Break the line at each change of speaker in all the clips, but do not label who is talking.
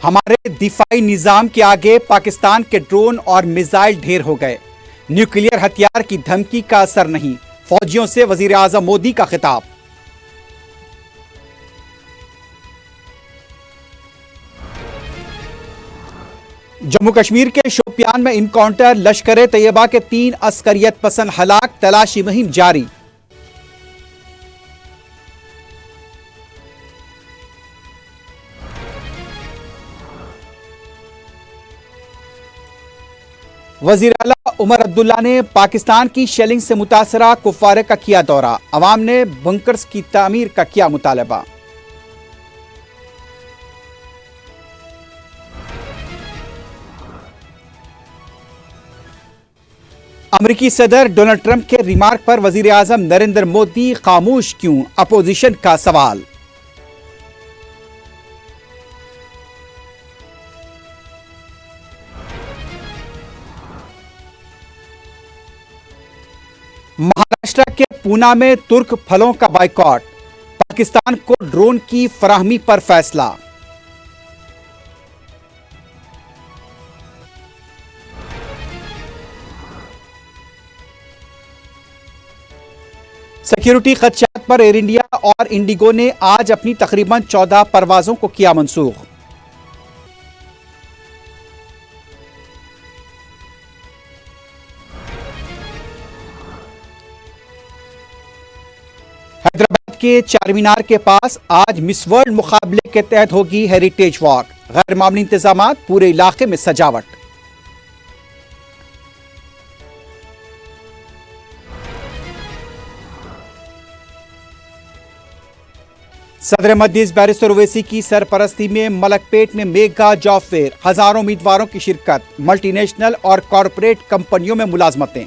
हमारे दिफाई निजाम के आगे पाकिस्तान के ड्रोन और मिसाइल ढेर हो गए। न्यूक्लियर हथियार की धमकी का असर नहीं, फौजियों से वजीर आजम मोदी का खिताब। जम्मू कश्मीर के शोपियान में इनकाउंटर, लश्कर तैयबा के 3 अस्करियत पसंद हलाक, तलाशी मुहिम जारी। वजीर आला उमर अब्दुल्ला ने पाकिस्तान की शेलिंग से मुतासरा कुफवारे का किया दौरा, अवाम ने बंकर्स की तामीर का किया मुतालबा। अमेरिकी सदर डोनाल्ड ट्रंप के रिमार्क पर वजीर आजम नरेंद्र मोदी खामोश क्यों, अपोजिशन का सवाल। महाराष्ट्र के पूना में तुर्क फलों का बाइकॉट, पाकिस्तान को ड्रोन की फराहमी पर फैसला। सिक्योरिटी खदशात पर एयर इंडिया और इंडिगो ने आज अपनी तकरीबन 14 परवाजों को किया मंसूख। हैदराबाद के चारमीनार के पास आज मिस वर्ल्ड मुकाबले के तहत होगी हेरिटेज वॉक, गैर मामूली इंतजामात, पूरे इलाके में सजावट। सदर मजलिस बैरिस्टर ओवैसी की सरपरस्ती में मलकपेट में मेगा जॉब फेयर, हजारों उम्मीदवारों की शिरकत, मल्टीनेशनल और कॉरपोरेट कंपनियों में मुलाजमतें।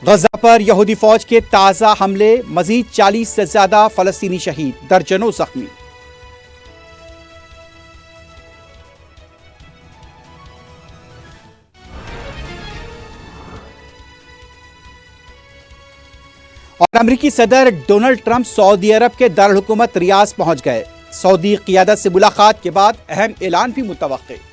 गजा पर यहूदी फौज के ताजा हमले, मजीद 40 से ज्यादा फलस्तीनी शहीद, दर्जनों जख्मी। और अमेरिकी सदर डोनाल्ड ट्रंप सऊदी अरब के दारुल हुकूमत रियाद पहुंच गए। सऊदी क़ियादत से मुलाकात के बाद अहम ऐलान भी मुतवक्के।